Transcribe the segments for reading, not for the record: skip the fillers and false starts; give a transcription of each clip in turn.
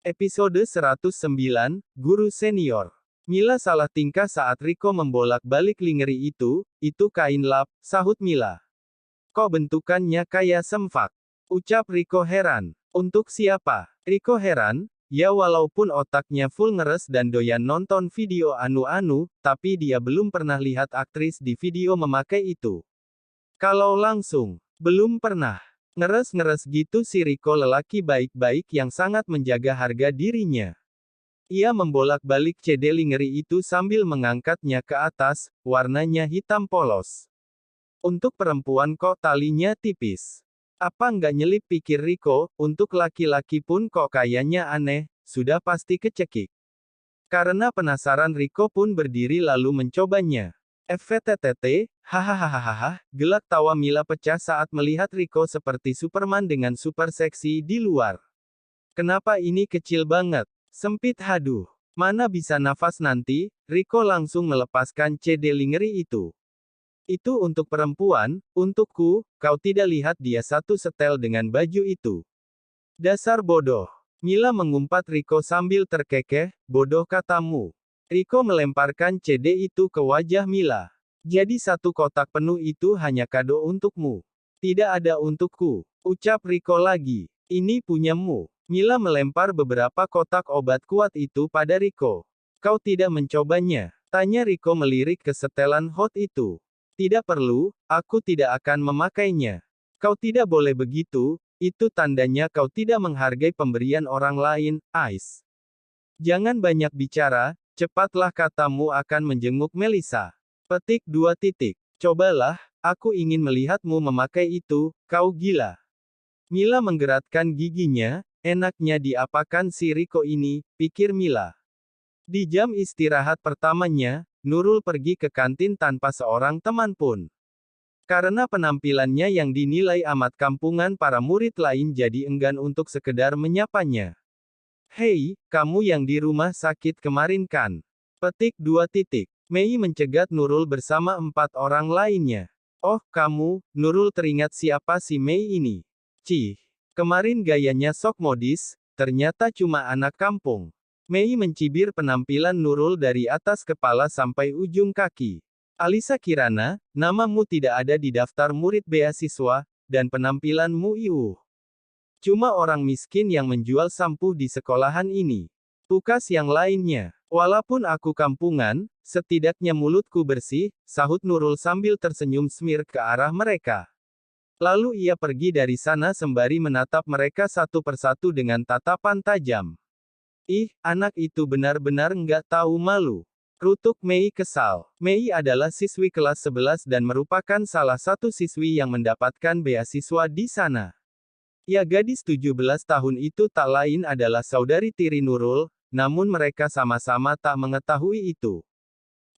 Episode 109, Guru Senior. Mila salah tingkah saat Riko membolak-balik lingeri itu kain lap, sahut Mila. Kok bentukannya kayak semfak? Ucap Riko heran. Untuk siapa? Riko heran, ya walaupun otaknya full ngeres dan doyan nonton video anu-anu, tapi dia belum pernah lihat aktris di video memakai itu. Kalau langsung, belum pernah. Ngeres-ngeres gitu si Riko lelaki baik-baik yang sangat menjaga harga dirinya. Ia membolak-balik CD lingeri itu sambil mengangkatnya ke atas, warnanya hitam polos. Untuk perempuan kok talinya tipis. Apa nggak nyelip pikir Riko, untuk laki-laki pun kok kayaknya aneh, sudah pasti kecekik. Karena penasaran Riko pun berdiri lalu mencobanya. FVTTT, hahaha, gelak tawa Mila pecah saat melihat Riko seperti Superman dengan super seksi di luar. Kenapa ini kecil banget? Sempit haduh. Mana bisa nafas nanti? Riko langsung melepaskan CD lingeri itu. Itu untuk perempuan, untukku, kau tidak lihat dia satu setel dengan baju itu. Dasar bodoh. Mila mengumpat Riko sambil terkekeh, bodoh katamu. Riko melemparkan CD itu ke wajah Mila. Jadi satu kotak penuh itu hanya kado untukmu. Tidak ada untukku. Ucap Riko lagi. Ini punyamu. Mila melempar beberapa kotak obat kuat itu pada Riko. Kau tidak mencobanya? Tanya Riko melirik ke setelan hot itu. Tidak perlu, aku tidak akan memakainya. Kau tidak boleh begitu, itu tandanya kau tidak menghargai pemberian orang lain, Ice. Jangan banyak bicara, cepatlah katamu akan menjenguk Melissa. Petik 2 titik. Cobalah, aku ingin melihatmu memakai itu, kau gila. Mila menggerakkan giginya, enaknya diapakan si Riko ini, pikir Mila. Di jam istirahat pertamanya, Nurul pergi ke kantin tanpa seorang teman pun. Karena penampilannya yang dinilai amat kampungan para murid lain jadi enggan untuk sekedar menyapanya. Hei, kamu yang di rumah sakit kemarin kan? Petik 2 titik. Mei mencegat Nurul bersama 4 orang lainnya. Oh, kamu, Nurul teringat siapa si Mei ini. Cih, kemarin gayanya sok modis, ternyata cuma anak kampung. Mei mencibir penampilan Nurul dari atas kepala sampai ujung kaki. Alisa Kirana, namamu tidak ada di daftar murid beasiswa, dan penampilanmu iuh. Cuma orang miskin yang menjual sampo di sekolahan ini. Tukas yang lainnya. Walaupun aku kampungan, setidaknya mulutku bersih, sahut Nurul sambil tersenyum smir ke arah mereka. Lalu ia pergi dari sana sembari menatap mereka satu persatu dengan tatapan tajam. Ih, anak itu benar-benar nggak tahu malu. Rutuk Mei kesal. Mei adalah siswi kelas 11 dan merupakan salah satu siswi yang mendapatkan beasiswa di sana. Ya gadis 17 tahun itu tak lain adalah saudari tiri Nurul, namun mereka sama-sama tak mengetahui itu.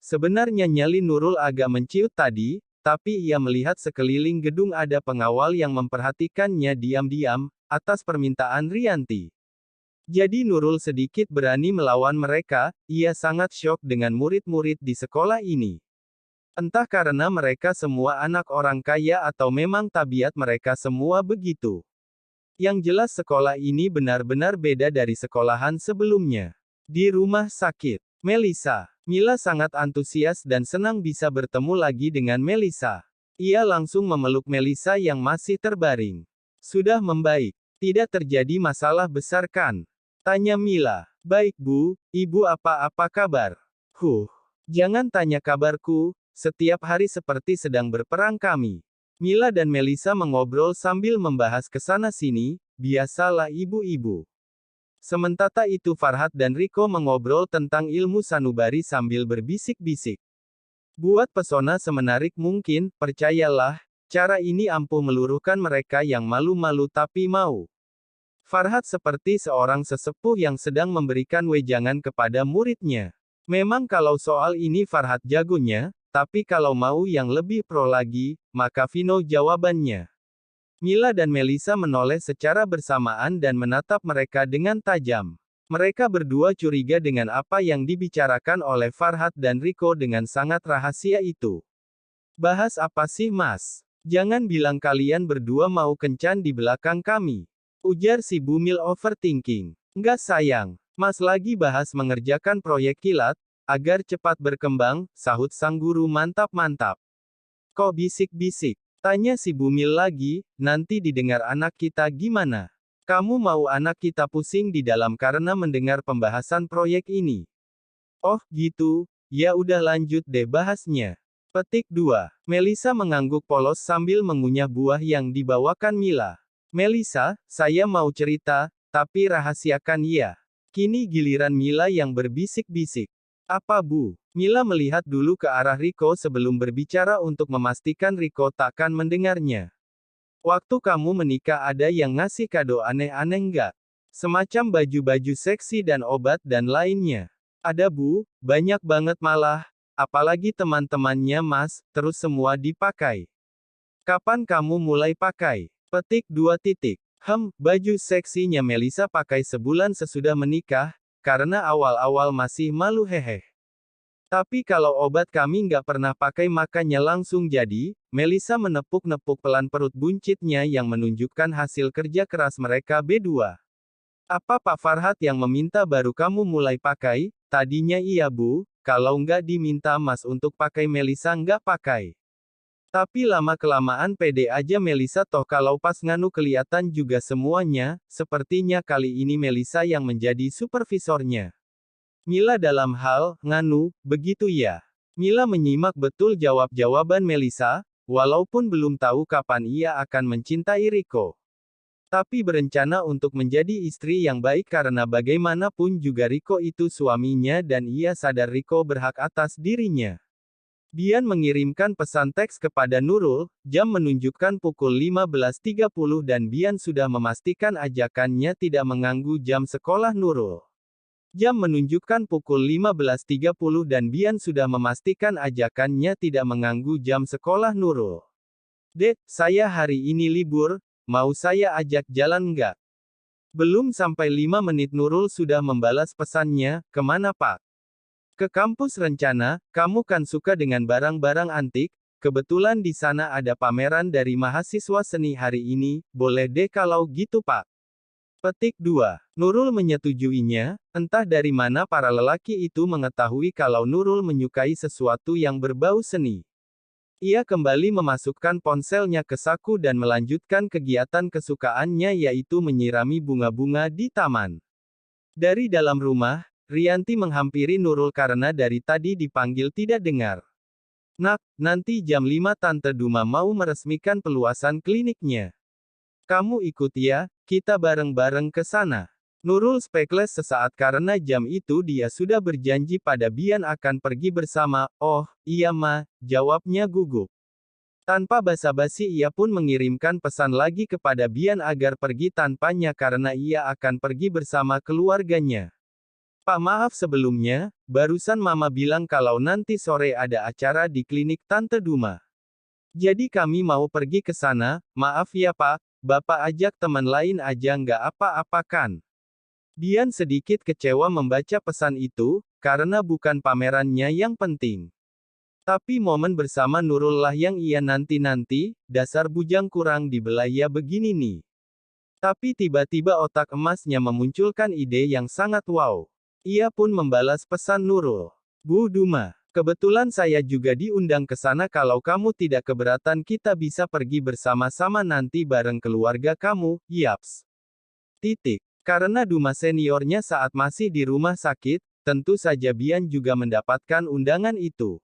Sebenarnya nyali Nurul agak menciut tadi, tapi ia melihat sekeliling gedung ada pengawal yang memperhatikannya diam-diam, atas permintaan Rianti. Jadi Nurul sedikit berani melawan mereka, ia sangat syok dengan murid-murid di sekolah ini. Entah karena mereka semua anak orang kaya atau memang tabiat mereka semua begitu. Yang jelas sekolah ini benar-benar beda dari sekolahan sebelumnya. Di rumah sakit, Melissa. Mila sangat antusias dan senang bisa bertemu lagi dengan Melissa. Ia langsung memeluk Melissa yang masih terbaring. Sudah membaik. Tidak terjadi masalah besar kan? Tanya Mila. Baik bu, ibu apa kabar? Jangan tanya kabarku, setiap hari seperti sedang berperang kami. Mila dan Melissa mengobrol sambil membahas kesana-sini, biasalah ibu-ibu. Sementara itu Farhat dan Riko mengobrol tentang ilmu sanubari sambil berbisik-bisik. Buat pesona semenarik mungkin, percayalah, cara ini ampuh meluruhkan mereka yang malu-malu tapi mau. Farhat seperti seorang sesepuh yang sedang memberikan wejangan kepada muridnya. Memang kalau soal ini Farhat jagonya, tapi kalau mau yang lebih pro lagi, maka Vino jawabannya. Mila dan Melissa menoleh secara bersamaan dan menatap mereka dengan tajam. Mereka berdua curiga dengan apa yang dibicarakan oleh Farhat dan Riko dengan sangat rahasia itu. Bahas apa sih mas? Jangan bilang kalian berdua mau kencan di belakang kami. Ujar si Bumil overthinking. Nggak sayang. Mas lagi bahas mengerjakan proyek kilat, agar cepat berkembang, sahut sang guru mantap-mantap. Kok bisik-bisik? Tanya si Bumil lagi, nanti didengar anak kita gimana? Kamu mau anak kita pusing di dalam karena mendengar pembahasan proyek ini? Oh, gitu. Ya udah lanjut deh bahasnya. Petik 2. Melisa mengangguk polos sambil mengunyah buah yang dibawakan Mila. Melisa, saya mau cerita, tapi rahasiakan ya. Kini giliran Mila yang berbisik-bisik. Apa Bu? Mila melihat dulu ke arah Riko sebelum berbicara untuk memastikan Riko takkan mendengarnya. Waktu kamu menikah ada yang ngasih kado aneh-aneh nggak? Semacam baju-baju seksi dan obat dan lainnya. Ada Bu, banyak banget malah. Apalagi teman-temannya Mas, terus semua dipakai. Kapan kamu mulai pakai? Petik 2 titik. Baju seksinya Melisa pakai sebulan sesudah menikah, karena awal-awal masih malu hehe. Tapi kalau obat kami nggak pernah pakai makanya langsung jadi, Melisa menepuk-nepuk pelan perut buncitnya yang menunjukkan hasil kerja keras mereka berdua. Apa Pak Farhat yang meminta baru kamu mulai pakai? Tadinya iya Bu, kalau nggak diminta Mas untuk pakai Melisa nggak pakai. Tapi lama-kelamaan pede aja Melisa toh kalau pas nganu kelihatan juga semuanya, sepertinya kali ini Melisa yang menjadi supervisornya. Mila dalam hal, nganu, begitu ya. Mila menyimak betul jawab-jawaban Melisa, walaupun belum tahu kapan ia akan mencintai Riko. Tapi berencana untuk menjadi istri yang baik karena bagaimanapun juga Riko itu suaminya dan ia sadar Riko berhak atas dirinya. Bian mengirimkan pesan teks kepada Nurul, jam menunjukkan pukul 15.30 dan Bian sudah memastikan ajakannya tidak mengganggu jam sekolah Nurul. Jam menunjukkan pukul 15.30 dan Bian sudah memastikan ajakannya tidak mengganggu jam sekolah Nurul. Dek, saya hari ini libur, mau saya ajak jalan nggak? Belum sampai 5 menit Nurul sudah membalas pesannya, kemana Pak? Ke kampus rencana, kamu kan suka dengan barang-barang antik, kebetulan di sana ada pameran dari mahasiswa seni hari ini, boleh deh kalau gitu Pak. Petik 2. Nurul menyetujuinya, entah dari mana para lelaki itu mengetahui kalau Nurul menyukai sesuatu yang berbau seni. Ia kembali memasukkan ponselnya ke saku dan melanjutkan kegiatan kesukaannya yaitu menyirami bunga-bunga di taman. Dari dalam rumah, Rianti menghampiri Nurul karena dari tadi dipanggil tidak dengar. Nak, nanti jam 5 Tante Duma mau meresmikan peluasan kliniknya. Kamu ikut ya, kita bareng-bareng ke sana. Nurul speechless sesaat karena jam itu dia sudah berjanji pada Bian akan pergi bersama. Oh, iya Ma, jawabnya gugup. Tanpa basa-basi ia pun mengirimkan pesan lagi kepada Bian agar pergi tanpanya karena ia akan pergi bersama keluarganya. Pak maaf sebelumnya, barusan Mama bilang kalau nanti sore ada acara di klinik Tante Duma. Jadi kami mau pergi ke sana, maaf ya Pak, Bapak ajak teman lain aja nggak apa-apa kan? Bian sedikit kecewa membaca pesan itu, karena bukan pamerannya yang penting. Tapi momen bersama Nurul lah yang ia nanti-nanti, dasar bujang kurang dibelah ya begini nih. Tapi tiba-tiba otak emasnya memunculkan ide yang sangat wow. Ia pun membalas pesan Nurul. Bu Duma, kebetulan saya juga diundang ke sana kalau kamu tidak keberatan kita bisa pergi bersama-sama nanti bareng keluarga kamu, yaps. Titik. Karena Duma seniornya saat masih di rumah sakit, tentu saja Bian juga mendapatkan undangan itu.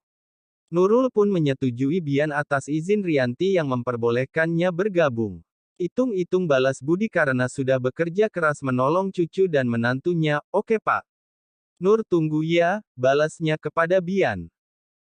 Nurul pun menyetujui Bian atas izin Rianti yang memperbolehkannya bergabung. Hitung-hitung balas budi karena sudah bekerja keras menolong cucu dan menantunya, oke Pak. Nur tunggu ya, balasnya kepada Bian.